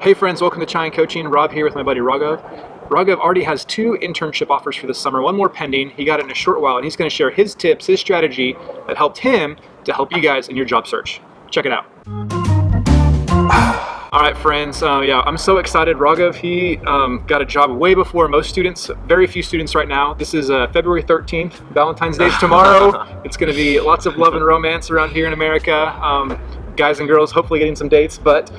Hey friends, welcome to Chai Coaching. Rob here with my buddy Raghav. Raghav already has 2 internship offers for this summer, one more pending. He got it in a short while, and he's going to share his tips, his strategy that helped him to help you guys in your job search. Check it out. All right, friends. I'm so excited. Raghav, he got a job way before most students. Very few students right now. This is February 13th. Valentine's Day is tomorrow. It's going to be lots of love and romance around here in America. Guys and girls hopefully getting some dates, but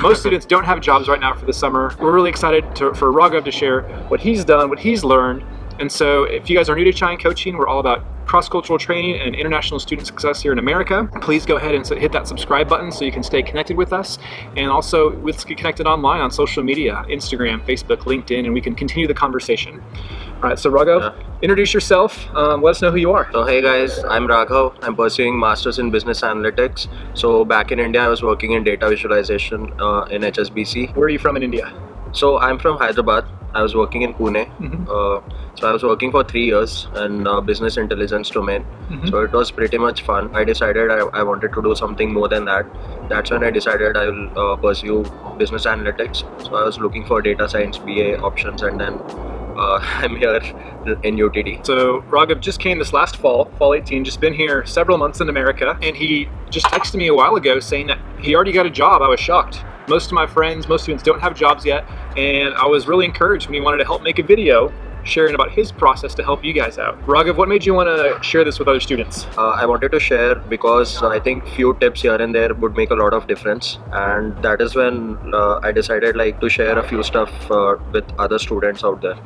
most students don't have jobs right now for the summer. We're really excited for Raghav to share what he's done, what he's learned. And so if you guys are new to Chai Coaching, we're all about cross-cultural training and international student success here in America. Please go ahead and hit that subscribe button so you can stay connected with us. And also, let's get connected online on social media, Instagram, Facebook, LinkedIn, and we can continue the conversation. All right, so Raghav, introduce yourself. Let us know who you are. So hey guys, I'm Raghav. I'm pursuing Masters in Business Analytics. So back in India, I was working in data visualization in HSBC. Where are you from in India? So I'm from Hyderabad. I was working in Pune. So I was working for 3 years in business intelligence domain. So it was pretty much fun. I decided I wanted to do something more than that. That's when I decided I will pursue business analytics. So I was looking for data science BA options, and then I'm here in UTD. So Raghav just came this last fall 18, just been here several months in America, and he just texted me a while ago saying that he already got a job. I was shocked. Most of my friends, most students don't have jobs yet, and I was really encouraged when he wanted to help make a video sharing about his process to help you guys out. Raghav, what made you want to share this with other students? I wanted to share because I think few tips here and there would make a lot of difference, and that is when I decided to share a few stuff with other students out there.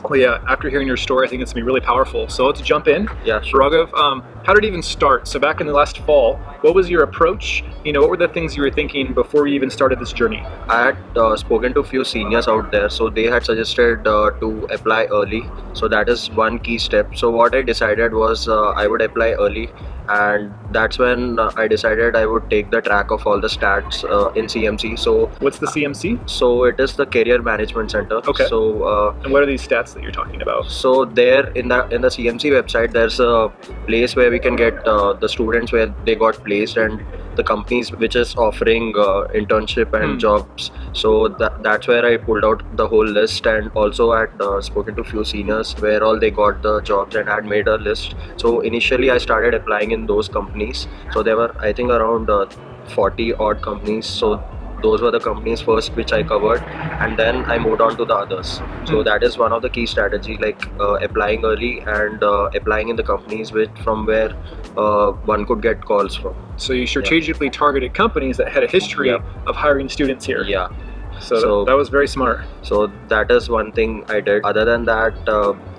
Well, yeah, after hearing your story, I think it's going to be really powerful. So let's jump in. Yeah, sure. Raghav, how did it even start? So back in the last fall, what was your approach? What were the things you were thinking before you even started this journey? I had spoken to a few seniors out there, so they had suggested to apply early. So that is one key step. So what I decided was I would apply early, and that's when I decided I would take the track of all the stats in CMC. So what's the CMC? So it is the Career Management Center. Okay. So and what are these stats that you're talking about? So there in the CMC website, there's a place where we can get the students where they got placed and the companies which is offering internship and jobs. So that's where I pulled out the whole list, and also had spoken to few seniors where all they got the jobs and had made a list. So initially I started applying in those companies. So there were, I think, around 40 odd companies. So those were the companies first which I covered, and then I moved on to the others. So that is one of the key strategy, applying early and applying in the companies from where one could get calls from. So you strategically targeted companies that had a history of hiring students here. Yeah. So that was very smart. So that is one thing I did. Other than that,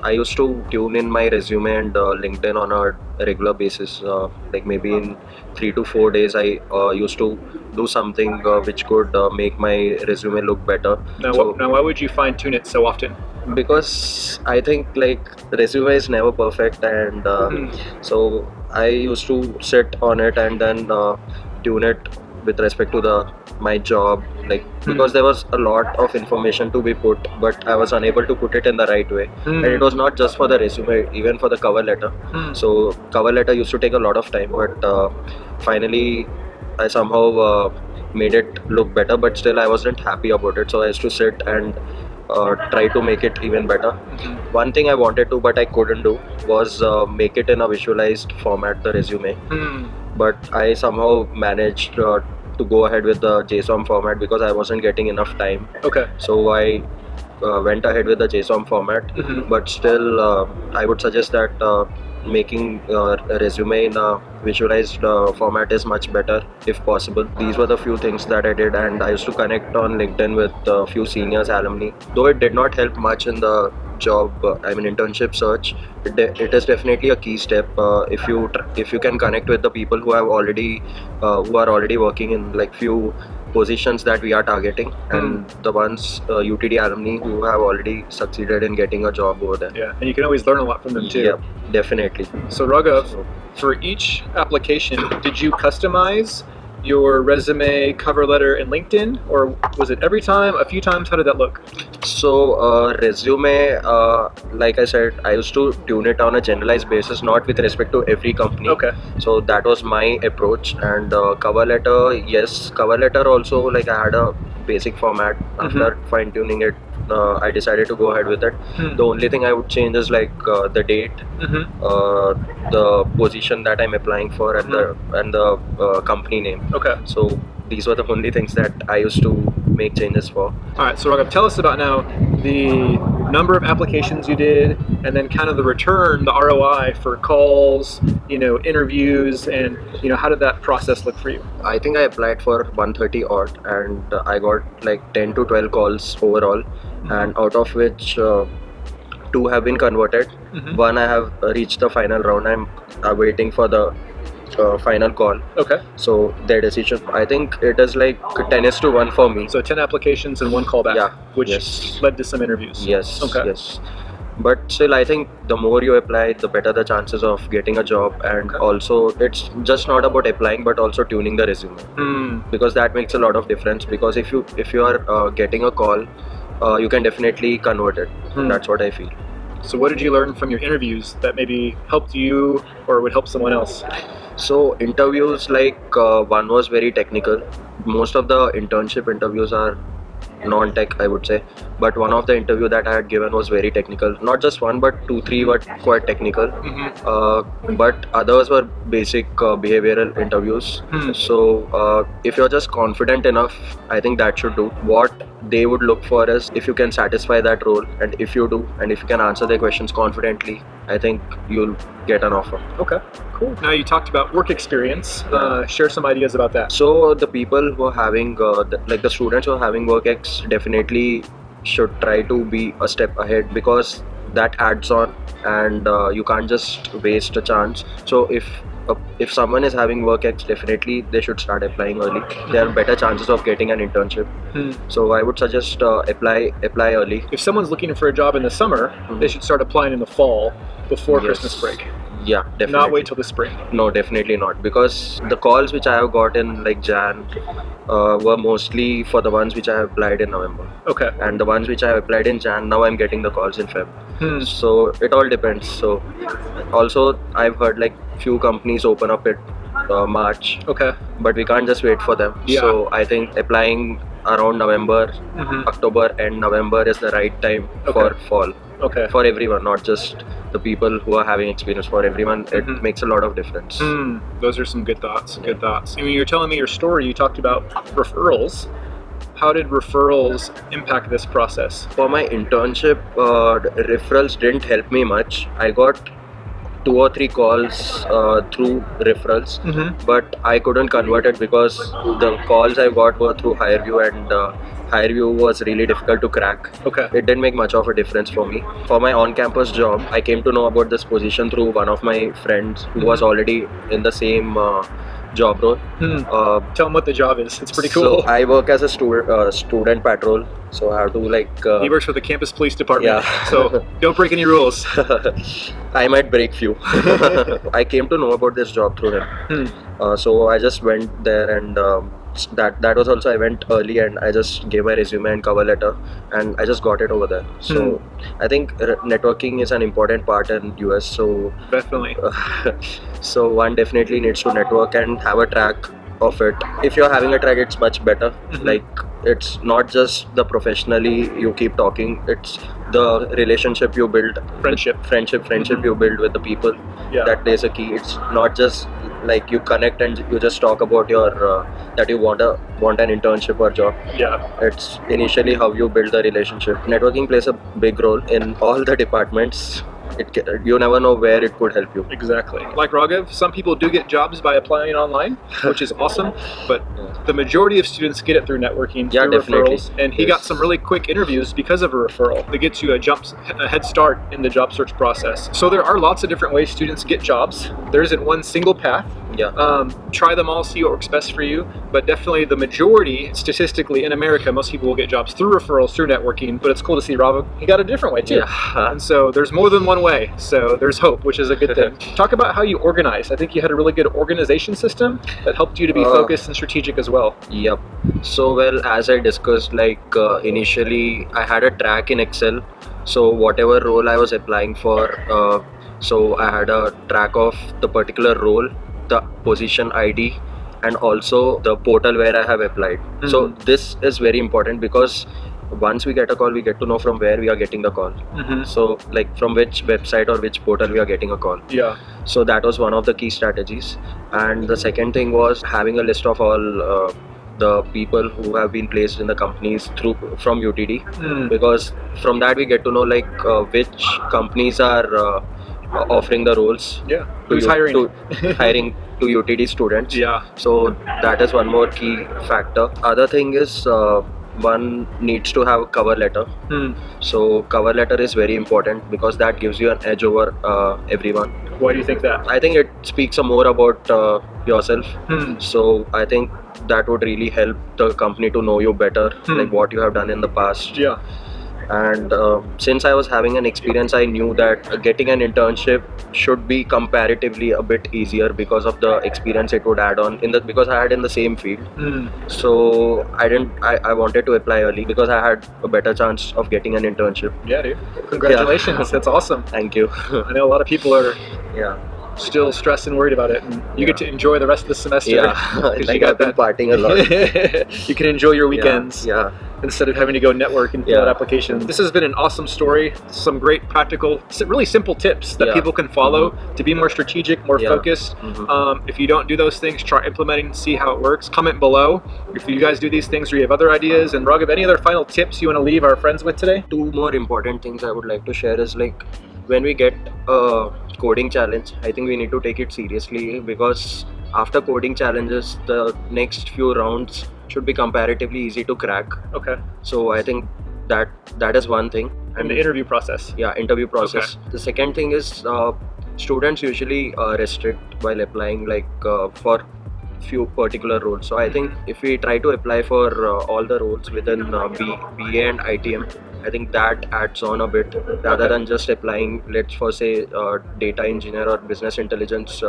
I used to tune in my resume and LinkedIn on a regular basis. Maybe in 3 to 4 days, I used to do something which could make my resume look better. Now why would you fine tune it so often? Because I think resume is never perfect, and so I used to sit on it and then tune it with respect to my job, because there was a lot of information to be put, but I was unable to put it in the right way. And it was not just for the resume, even for the cover letter. So cover letter used to take a lot of time, but finally I somehow made it look better, but still I wasn't happy about it. So I used to sit and try to make it even better. One thing I wanted to, but I couldn't do, was make it in a visualized format, the resume. But I somehow managed to go ahead with the JSON format because I wasn't getting enough time. Okay. So I went ahead with the JSON format, but still I would suggest that making a resume in a visualized format is much better if possible. These were the few things that I did, and I used to connect on LinkedIn with a few seniors, alumni. Though it did not help much in the job, internship search, it is definitely a key step. If you can connect with the people who are already working in few positions that we are targeting, and the ones UTD alumni who have already succeeded in getting a job over there. Yeah, and you can always learn a lot from them too. Yeah, definitely. So Raghav, for each application, did you customize your resume, cover letter, and LinkedIn, or was it every time, a few times? How did that look? So resume, like I said, I used to tune it on a generalized basis, not with respect to every company. Okay. So that was my approach. And cover letter, yes, cover letter also, like I had a basic format. After fine tuning it, I decided to go ahead with it. The only thing I would change is like the date, the position that I'm applying for, and the company name. Okay. So these were the only things that I used to make changes for. All right, so Raghav, tell us about now the number of applications you did, and then kind of the return, the ROI for calls, interviews, and how did that process look for you? I think I applied for 130 odd, and I got like 10 to 12 calls overall, and out of which 2 have been converted. One I have reached the final round. I'm waiting for the final call. Okay. So their decision, I think it is like 10:1 for me. So 10 applications and 1 callback, Yeah, which yes. led to some interviews. Yes. Okay. Yes. But still, I think the more you apply, the better the chances of getting a job. And also, it's just not about applying, but also tuning the resume, because that makes a lot of difference. Because if you are getting a call, you can definitely convert it. That's what I feel. So what did you learn from your interviews that maybe helped you or would help someone else? So interviews, like one was very technical. Most of the internship interviews are non-tech, I would say, but one of the interview that I had given was very technical. Not just one, but 2, 3 were quite technical. But others were basic behavioral interviews. So if you're just confident enough, I think that should do. What they would look for is if you can satisfy that role, and if you do, and if you can answer their questions confidently, I think you'll get an offer. Okay, cool. Now you talked about work experience. Share some ideas about that. So the people who are having, the students who are having work ex, definitely should try to be a step ahead, because that adds on, and you can't just waste a chance. So if someone is having work ex, definitely they should start applying early. There are better chances of getting an internship. So I would suggest apply early. If someone's looking for a job in the summer, they should start applying in the fall before Christmas break. Yeah, definitely. Not wait till the spring. No, definitely not, because the calls which I have got in like Jan were mostly for the ones which I have applied in November. Okay. And the ones which I have applied in Jan, now I'm getting the calls in Feb. So it all depends. So also I've heard like few companies open up at March. Okay. But we can't just wait for them. Yeah. So I think applying around November, October and November is the right time for fall. Okay. For everyone, not just the people who are having experience. For everyone, it makes a lot of difference. Those are some good thoughts. Good thoughts. And when you're telling me your story, you talked about referrals. How did referrals impact this process? For my internship, referrals didn't help me much. I got 2 or 3 calls through referrals, but I couldn't convert it because the calls I got were through HireView, and HireView was really difficult to crack. Okay. It didn't make much of a difference for me. For my on-campus job, I came to know about this position through one of my friends who was already in the same job role. Tell them what the job is. It's pretty cool. So I work as a student patrol. So I have to like. He works for the campus police department. Yeah. So don't break any rules. I might break few. I came to know about this job through him. So I just went there, and that was also, I went early, and I just gave my resume and cover letter, and I just got it over there. So I think networking is an important part in US. So definitely. So one definitely needs to network and have a track of it. If you're having a track, it's much better. Like, it's not just the professionally you keep talking, it's the relationship you build, friendship you build with the people. That plays a key. It's not just like you connect and you just talk about your that you want an internship or job. It's initially how you build the relationship. Networking plays a big role in all the departments. You never know where it could help you. Exactly. Like Raghav, some people do get jobs by applying online, which is awesome, but the majority of students get it through networking, through definitely. referrals, and he got some really quick interviews because of a referral that gets you a head start in the job search process. So there are lots of different ways students get jobs. There isn't one single path. Yeah. Try them all, see what works best for you. But definitely the majority, statistically in America, most people will get jobs through referrals, through networking. But it's cool to see Raghav, he got a different way too. Yeah. And so there's more than one way. So there's hope, which is a good thing. Talk about how you organize. I think you had a really good organization system that helped you to be focused and strategic as well. Yep. So well, as I discussed, like initially I had a track in Excel. So whatever role I was applying for, so I had a track of the particular role, the position ID, and also the portal where I have applied. So this is very important because once we get a call, we get to know from where we are getting the call. So like from which website or which portal we are getting a call. Yeah. So that was one of the key strategies. And the second thing was having a list of all the people who have been placed in the companies from UTD, because from that we get to know like which companies are offering the roles. Yeah. Who's hiring? Hiring to UTD students. Yeah. So that is one more key factor. Other thing is one needs to have a cover letter. So cover letter is very important because that gives you an edge over everyone. Why do you think that? I think it speaks more about yourself. So I think that would really help the company to know you better, like what you have done in the past. Yeah. And since I was having an experience, I knew that getting an internship should be comparatively a bit easier because of the experience it would add on because I had in the same field. So I wanted to apply early because I had a better chance of getting an internship. Yeah, dude. Congratulations. Yeah. That's awesome. Thank you. I know a lot of people are still stressed and worried about it, and you get to enjoy the rest of the semester. Yeah, like you got I've been partying a lot. You can enjoy your weekends. Yeah. Instead of having to go network and fill out applications. This has been an awesome story. Some great practical, really simple tips that people can follow to be more strategic, more focused. If you don't do those things, try implementing and see how it works. Comment below if you guys do these things or you have other ideas. And Raghav, any other final tips you want to leave our friends with today? Two more important things I would like to share is like when we get a coding challenge, I think we need to take it seriously because after coding challenges, the next few rounds should be comparatively easy to crack. Okay. So I think that is one thing. And the interview process. Yeah, interview process. Okay. The second thing is students usually restrict while applying like for few particular roles. So I think if we try to apply for all the roles within BA and ITM, I think that adds on a bit rather than just applying, let's for say data engineer or business intelligence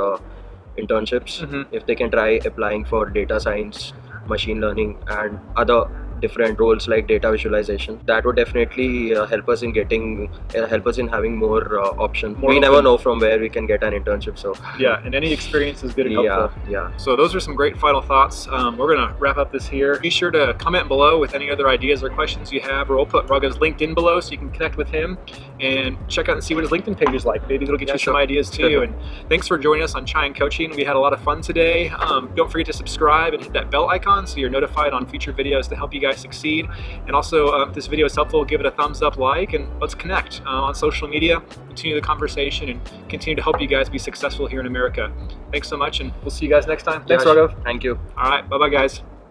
internships. If they can try applying for data science, machine learning and other different roles like data visualization, that would definitely help us in having more options. We never know from where we can get an internship, so yeah, and any experience is good and helpful. Yeah. So those are some great final thoughts. We're gonna wrap up this here. Be sure to comment below with any other ideas or questions you have, or we'll put Raghav's LinkedIn below so you can connect with him and check out and see what his LinkedIn page is like. Maybe it'll get you some ideas too. And thanks for joining us on Chai and Coaching. We had a lot of fun today. Don't forget to subscribe and hit that bell icon so you're notified on future videos to help you guys succeed. And also, if this video is helpful, give it a thumbs up, like, and let's connect on social media, continue the conversation, and continue to help you guys be successful here in America. Thanks so much, and we'll see you guys next time. Thanks, Raghav. Thank you. All right, bye-bye, guys.